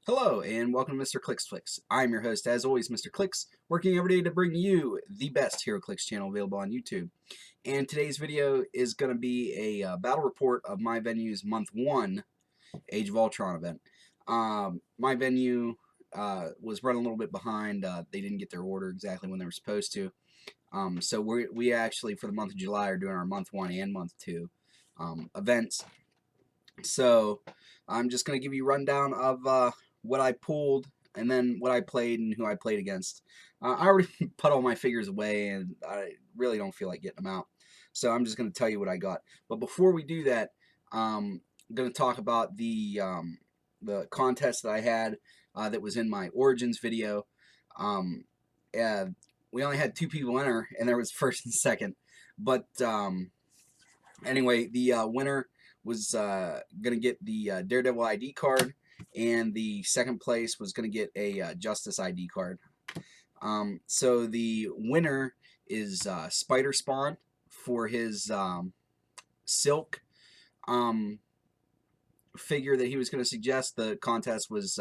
Hello and welcome to Mr.ClixFlix. I'm your host, as always, Mr.Clix, working every day to bring you the best Heroclix channel available on YouTube. And today's video is going to be a battle report of my venue's Month 1 Age of Ultron event. My venue was running a little bit behind. They didn't get their order exactly when they were supposed to. So we actually, for the month of July, are doing our Month 1 and Month 2 events. So I'm just going to give you a rundown of what I pulled and then what I played and who I played against. I already put all my figures away and I really don't feel like getting them out. So I'm just going to tell you what I got. But before we do that, I'm going to talk about the contest that I had that was in my Origins video. Um, we only had 2 people enter, and there was first and second. But anyway, the winner was going to get the Daredevil ID card, and the second place was going to get a Justice ID card. So the winner is Spider Spawn for his Silk figure that he was going to suggest. The contest was,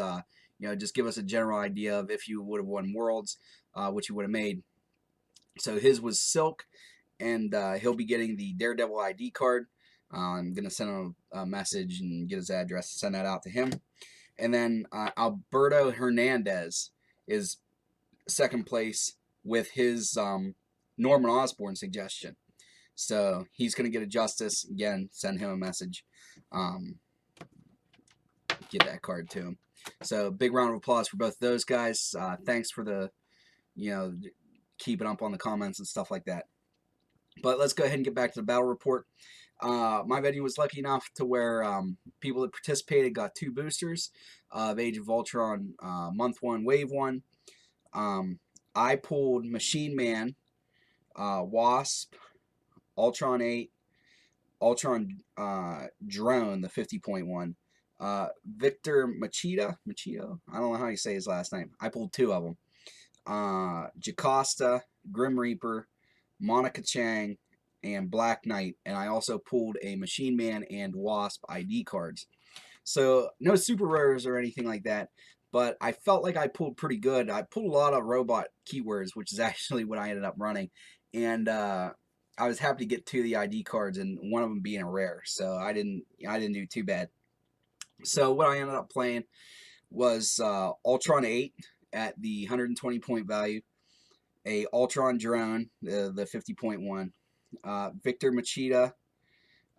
just give us a general idea of if you would have won Worlds, what you would have made. So his was Silk, and he'll be getting the Daredevil ID card. I'm going to send him a message and get his address to send that out to him. And then Alberto Hernandez is second place with his Norman Osborn suggestion. So he's going to get a Justice. Again, send him a message. Get that card to him. So big round of applause for both those guys. Thanks for the, keeping up on the comments and stuff like that. But let's go ahead and get back to the battle report. My venue was lucky enough to where people that participated got 2 boosters of Age of Ultron Month 1, Wave 1. I pulled Machine Man, Wasp, Ultron 8, Ultron Drone, the 50.1, Victor Machida, I don't know how you say his last name. I pulled 2 of them. Jocasta, Grim Reaper, Monica Chang, and Black Knight, and I also pulled a Machine Man and Wasp ID cards. So no super rares or anything like that, but I felt like I pulled pretty good. I pulled a lot of robot keywords, which is actually what I ended up running, and I was happy to get 2 of the ID cards, and one of them being a rare. So I didn't do too bad. So what I ended up playing was Ultron 8 at the 120 point value, a Ultron Drone, the 50.1, Victor Machida,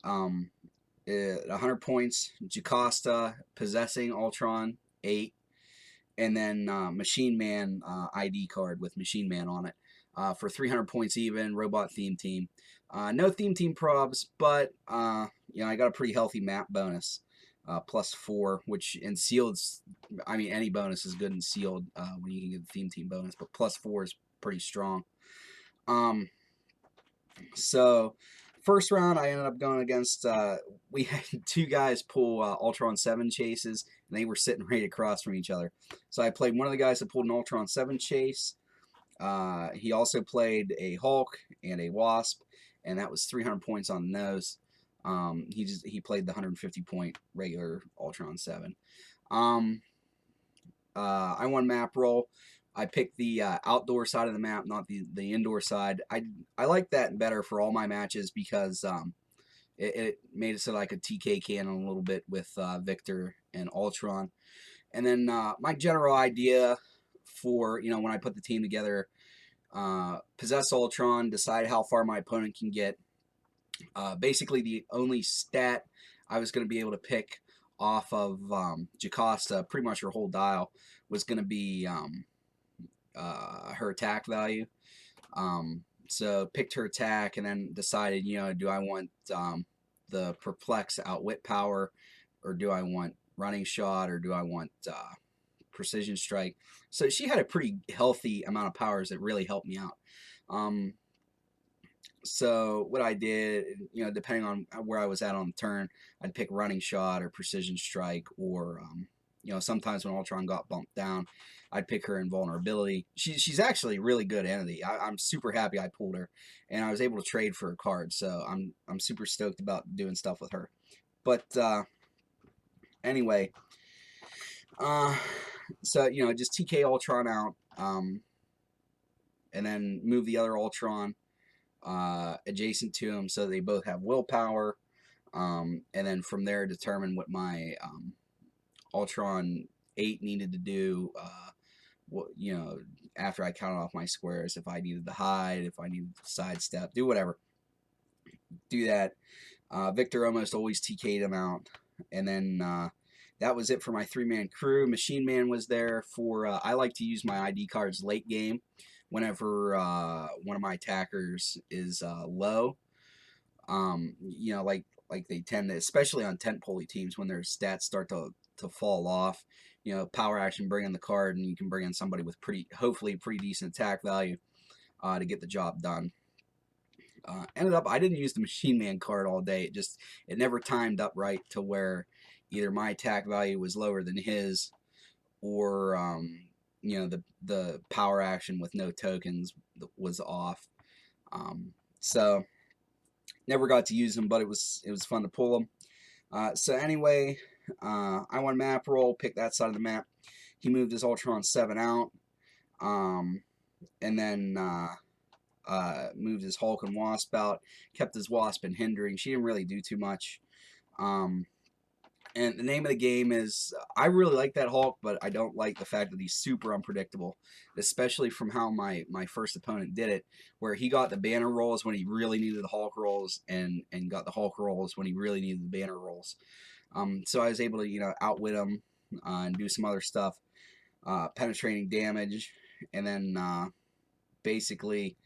100 points, Jocasta, Possessing Ultron 8, and then Machine Man ID card with Machine Man on it for 300 points even, Robot Theme Team. No Theme Team probs, but I got a pretty healthy map bonus. +4, which in sealed, any bonus is good in sealed when you can get the Theme Team bonus, but +4 is pretty strong. So first round I ended up going against, we had 2 guys pull Ultron 7 chases, and they were sitting right across from each other. So I played one of the guys that pulled an Ultron 7 chase. He also played a Hulk and a Wasp, and that was 300 points on the nose. He played the 150 point regular Ultron 7. I won map roll. I picked the outdoor side of the map, not the indoor side. I like that better for all my matches because it made it so that I could TK cannon a little bit with Victor and Ultron. And then my general idea for when I put the team together, possess Ultron, decide how far my opponent can get. Basically, the only stat I was going to be able to pick off of Jocasta, pretty much her whole dial, was going to be her attack value. So picked her attack and then decided, do I want the Perplex Outwit power, or do I want Running Shot, or do I want Precision Strike? So she had a pretty healthy amount of powers that really helped me out. So what I did, depending on where I was at on the turn, I'd pick Running Shot or Precision Strike, or sometimes when Ultron got bumped down, I'd pick her Invulnerability. She's actually a really good entity. I'm super happy I pulled her, and I was able to trade for a card, so I'm super stoked about doing stuff with her. But anyway, Uh, so you know, just TK Ultron out, and then move the other Ultron adjacent to him so they both have willpower. And then from there, determine what my Ultron 8 needed to do. What, you know, after I counted off my squares, if I needed to hide, if I needed to sidestep, do whatever, do that. Victor almost always TK'd him out, and then that was it for my 3-man crew. Machine Man was there for. I like to use my ID cards late game, whenever one of my attackers is low. You know, like they tend to, especially on tent pulley teams, when their stats start to fall off. You know, power action, bring in the card, and you can bring in somebody with hopefully pretty decent attack value to get the job done. Ended up, I didn't use the Machine Man card all day. It never timed up right to where either my attack value was lower than his, or you know, the power action with no tokens was off. So never got to use them, but it was fun to pull them. So anyway, I won map roll, picked that side of the map. He moved his Ultron 7 out, and then moved his Hulk and Wasp out, kept his Wasp in hindering. She didn't really do too much. And the name of the game is, I really like that Hulk, but I don't like the fact that he's super unpredictable, especially from how my first opponent did it, where he got the banner rolls when he really needed the Hulk rolls, and got the Hulk rolls when he really needed the banner rolls. So I was able to, you know, outwit him and do some other stuff, penetrating damage, and then basically,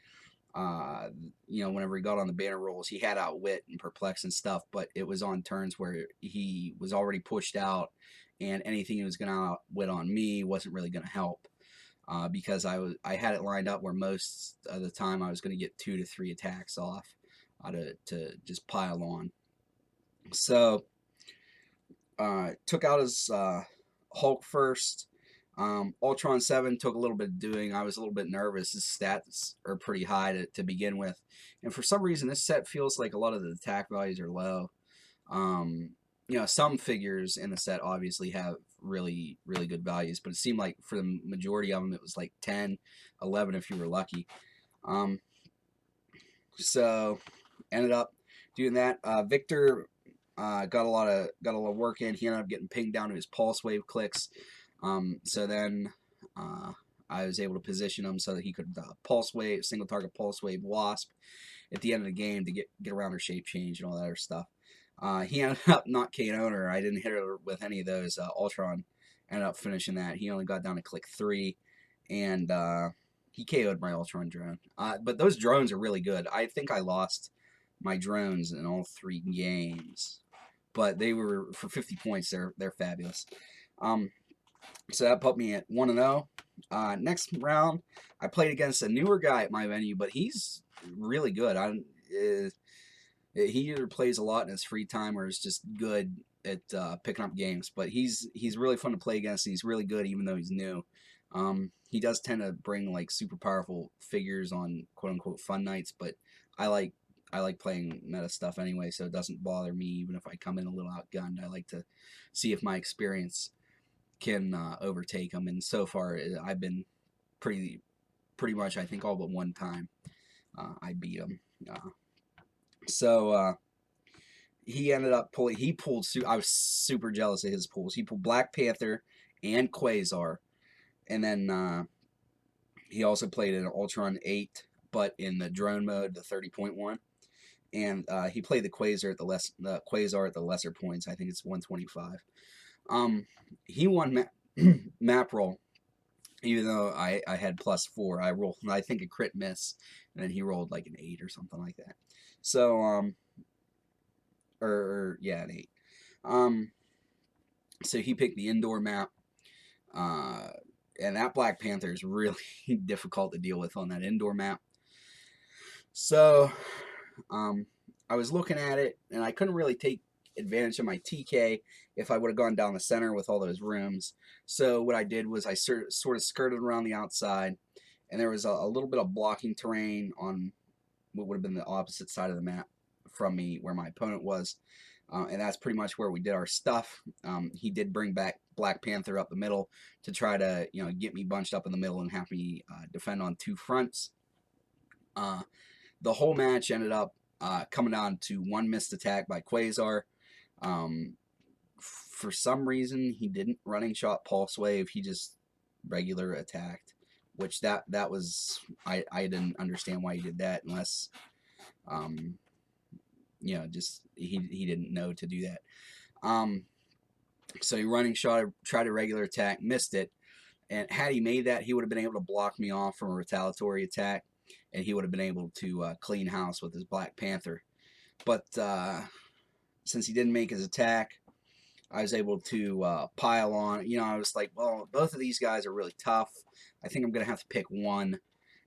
you know, whenever he got on the banner rolls, he had outwit and perplex and stuff, but it was on turns where he was already pushed out, and anything he was going to outwit on me wasn't really going to help, because I had it lined up where most of the time I was going to get 2 to 3 attacks off to just pile on. So took out his Hulk first. Ultron 7 took a little bit of doing. I was a little bit nervous. His stats are pretty high to begin with. And for some reason, this set feels like a lot of the attack values are low. You know, some figures in the set obviously have really, really good values, but it seemed like for the majority of them, it was like 10, 11 if you were lucky. So ended up doing that. Victor got a lot of work in. He ended up getting pinged down to his pulse wave clicks. So then I was able to position him so that he could pulse wave, single target pulse wave Wasp at the end of the game to get around her shape change and all that other stuff. He ended up not KO'ing her. I didn't hit her with any of those. Ultron ended up finishing that. He only got down to click 3, and he KO'd my Ultron drone. But those drones are really good. I think I lost my drones in all 3 games, but they were for 50 points. They're fabulous. So that put me at 1-0. Next round, I played against a newer guy at my venue, but he's really good. He either plays a lot in his free time or is just good at picking up games. But he's really fun to play against, and he's really good even though he's new. He does tend to bring like super powerful figures on quote unquote fun nights, but I like playing meta stuff anyway, so it doesn't bother me even if I come in a little outgunned. I like to see if my experience can overtake him, and so far I've been pretty much, I think, all but one time I beat him. So he ended up pulling. He pulled. I was super jealous of his pulls. He pulled Black Panther and Quasar, and then he also played an Ultron 8, but in the drone mode, the 30.1. And he played the Quasar at the Quasar at the lesser points. I think it's 125. He won map roll, even though I had +4. I rolled, I think, a crit miss, and then he rolled like an 8 or something like that. So yeah, an 8. So he picked the indoor map, and that Black Panther is really difficult to deal with on that indoor map. So I was looking at it, and I couldn't really take advantage of my TK if I would have gone down the center with all those rooms. So what I did was I sort of skirted around the outside, and there was a little bit of blocking terrain on what would have been the opposite side of the map from me where my opponent was, and that's pretty much where we did our stuff. He did bring back Black Panther up the middle to try to, you know, get me bunched up in the middle and have me defend on 2 fronts. The whole match ended up coming down to 1 missed attack by Quasar. For some reason, he didn't running shot Pulse Wave. He just regular attacked, which that was I didn't understand why he did that unless you know, just he didn't know to do that. So he running shot, tried a regular attack, missed it, and had he made that, he would have been able to block me off from a retaliatory attack, and he would have been able to clean house with his Black Panther. But since he didn't make his attack, I was able to pile on. You know, I was like, well, both of these guys are really tough. I think I'm going to have to pick one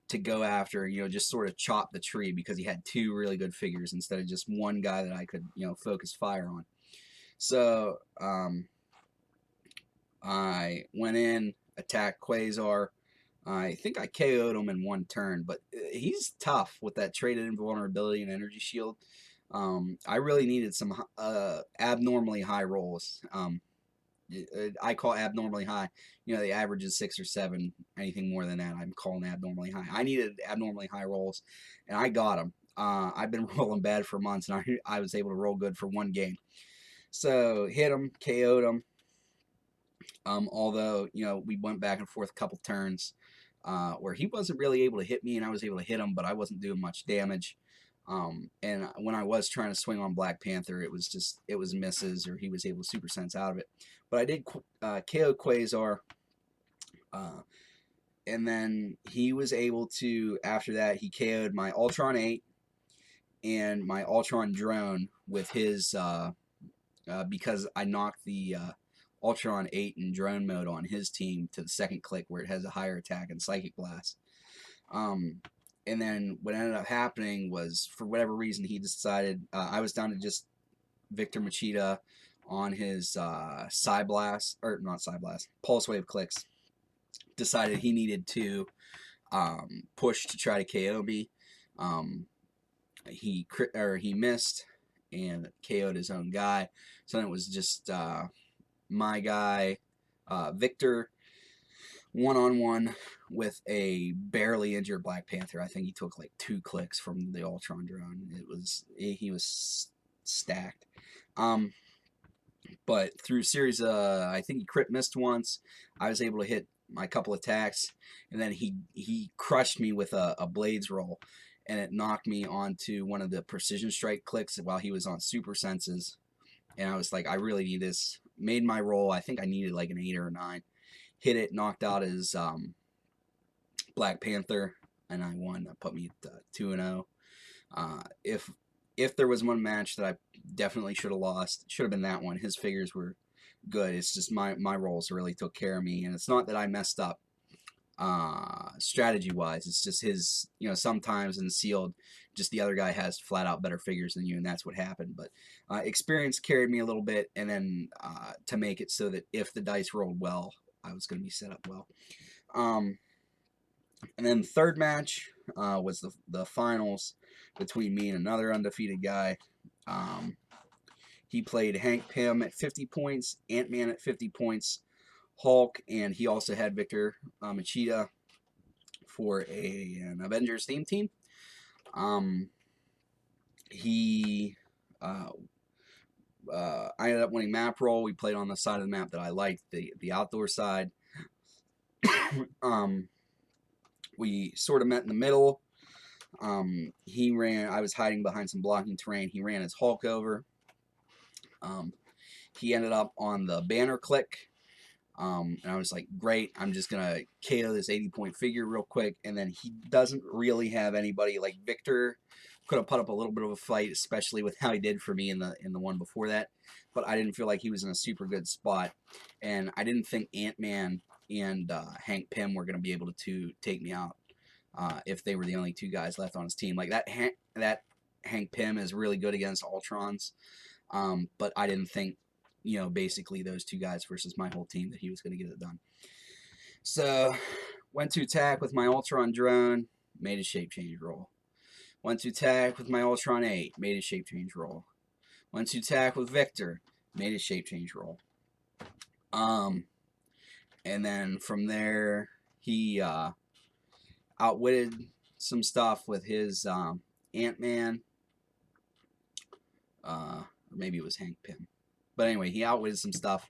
to go after, you know, just sort of chop the tree, because he had 2 really good figures instead of just one guy that I could, you know, focus fire on. So I went in, attacked Quasar. I think I KO'd him in 1 turn, but he's tough with that traded invulnerability and energy shield. I really needed some abnormally high rolls. I call abnormally high. You know, the average is 6 or 7. Anything more than that, I'm calling abnormally high. I needed abnormally high rolls, and I got them. I've been rolling bad for months, and I was able to roll good for 1 game. So hit him, KO'd him. Although, you know, we went back and forth a couple turns where he wasn't really able to hit me, and I was able to hit him, but I wasn't doing much damage. And when I was trying to swing on Black Panther, it was misses, or he was able to super sense out of it. But I did KO Quasar, and then he was able to, after that, he KO'd my Ultron 8 and my Ultron drone with his, because I knocked the Ultron 8 in drone mode on his team to the 2nd click, where it has a higher attack and Psychic Blast. And then what ended up happening was, for whatever reason, he decided I was down to just Victor Machida on his Psyblast, or not Psyblast, Pulse Wave Clix. Decided he needed to push to try to KO me. He missed and KO'd his own guy. So then it was just my guy, Victor, one-on-one with a barely injured Black Panther. I think he took like 2 clicks from the Ultron drone. He was stacked. But through series, I think he crit missed once. I was able to hit my couple attacks, and then he crushed me with a Blades roll, and it knocked me onto one of the Precision Strike clicks while he was on Super Senses. And I was like, I really need this. Made my roll. I think I needed like an 8 or a 9. Hit it, knocked out his Black Panther, and I won. That put me at 2-0. If there was one match that I definitely should have lost, it should have been that one. His figures were good. It's just my rolls really took care of me, and it's not that I messed up strategy wise. It's just his, you know, sometimes in sealed, just the other guy has flat out better figures than you, and that's what happened. But experience carried me a little bit, and then to make it so that if the dice rolled well, I was going to be set up well. And then the third match was the finals between me and another undefeated guy. He played Hank Pym at 50 points, Ant-Man at 50 points, Hulk, and he also had Victor Machida for an Avengers theme team. I ended up winning map roll. We played on the side of the map that I liked, the outdoor side. We sort of met in the middle. He ran. I was hiding behind some blocking terrain. He ran his Hulk over. He ended up on the banner click. And I was like, great, I'm just going to KO this 80-point figure real quick. And then he doesn't really have anybody. Like, Victor could have put up a little bit of a fight, especially with how he did for me in the one before that. But I didn't feel like he was in a super good spot. And I didn't think Ant-Man and Hank Pym were going to be able to take me out if they were the only 2 guys left on his team. Like, that Hank Pym is really good against Ultrons. But I didn't think, you know, basically those 2 guys versus my whole team, that he was going to get it done. So, went to attack with my Ultron drone, made a shape change roll. Went to attack with my Ultron 8, made a shape change roll. Went to attack with Victor, made a shape change roll. Um, and then from there, he outwitted some stuff with his Ant-Man, or maybe it was Hank Pym. But anyway, he outwitted some stuff,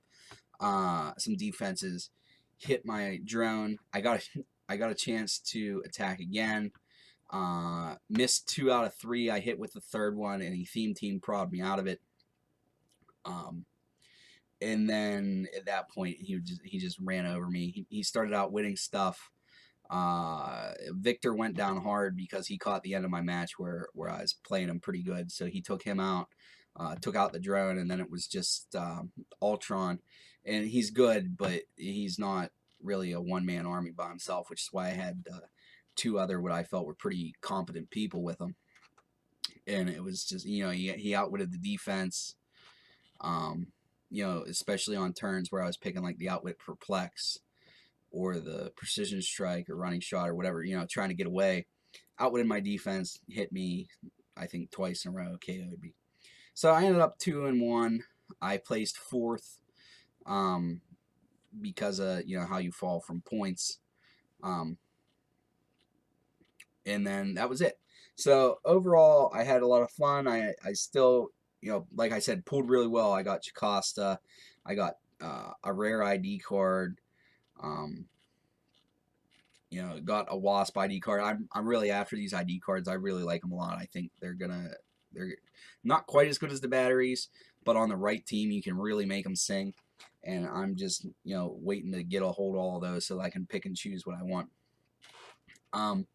some defenses, hit my drone. I got a chance to attack again. Missed 2 out of 3. I hit with the third one, and he team prod me out of it. And then at that point, he just ran over me. He started out winning stuff. Victor went down hard because he caught the end of my match where I was playing him pretty good. So he took him out, took out the drone, and then it was just Ultron. And he's good, but he's not really a one-man army by himself, which is why I had 2 other what I felt were pretty competent people with him. And it was just, he outwitted the defense. Especially on turns where I was picking like the outwit perplex or the precision strike or running shot or whatever, trying to get away. Outwitted my defense, hit me, I think twice in a row, KO'd me. So I ended up 2-1. I placed 4th because of how you fall from points. And then that was it. So overall, I had a lot of fun. I still, like I said, pulled really well. I got Jocasta. I got a rare ID card. Got a Wasp ID card. I'm really after these ID cards. I really like them a lot. I think they're not quite as good as the batteries, but on the right team, you can really make them sing. And I'm just, waiting to get a hold of all of those so that I can pick and choose what I want. And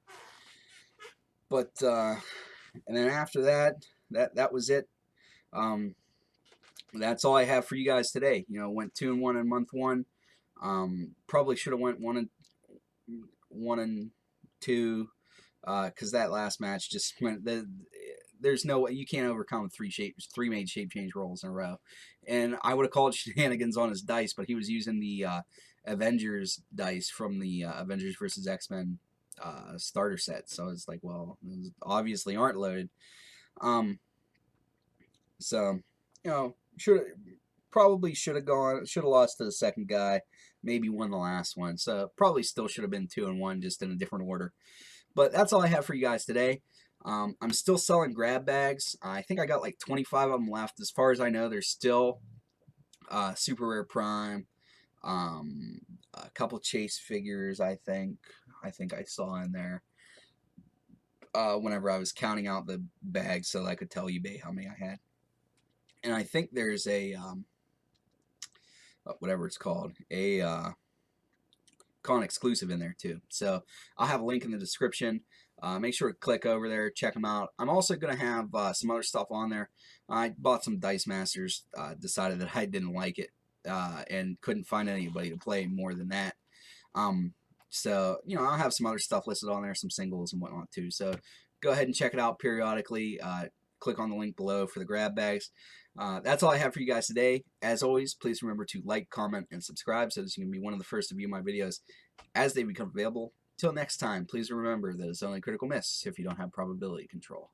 then after that was it. That's all I have for you guys today. Went 2-1 in month 1. Probably should have went 1-2, because that last match just went. There's no way you can't overcome 3 made shape change rolls in a row, and I would have called shenanigans on his dice, but he was using the Avengers dice from the Avengers versus X-Men starter set. So it's like, well, those obviously aren't loaded. So should have lost to the second guy, maybe won the last one. So probably still should have been 2-1, just in a different order. But that's all I have for you guys today. I'm still selling grab bags. I think I got like 25 of them left. As far as I know, there's still Super Rare Prime, a couple Chase figures. I think I saw in there. Whenever I was counting out the bags, so I could tell eBay how many I had. And I think there's a whatever it's called, a con exclusive in there too. So I'll have a link in the description. Make sure to click over there, check them out. I'm also going to have some other stuff on there. I bought some Dice Masters, decided that I didn't like it, and couldn't find anybody to play more than that. So, I'll have some other stuff listed on there, some singles and whatnot too. So go ahead and check it out periodically. Click on the link below for the grab bags. That's all I have for you guys today. As always, please remember to like, comment, and subscribe so that you can be one of the first to view my videos as they become available. Till next time, please remember that it's only critical miss if you don't have probability control.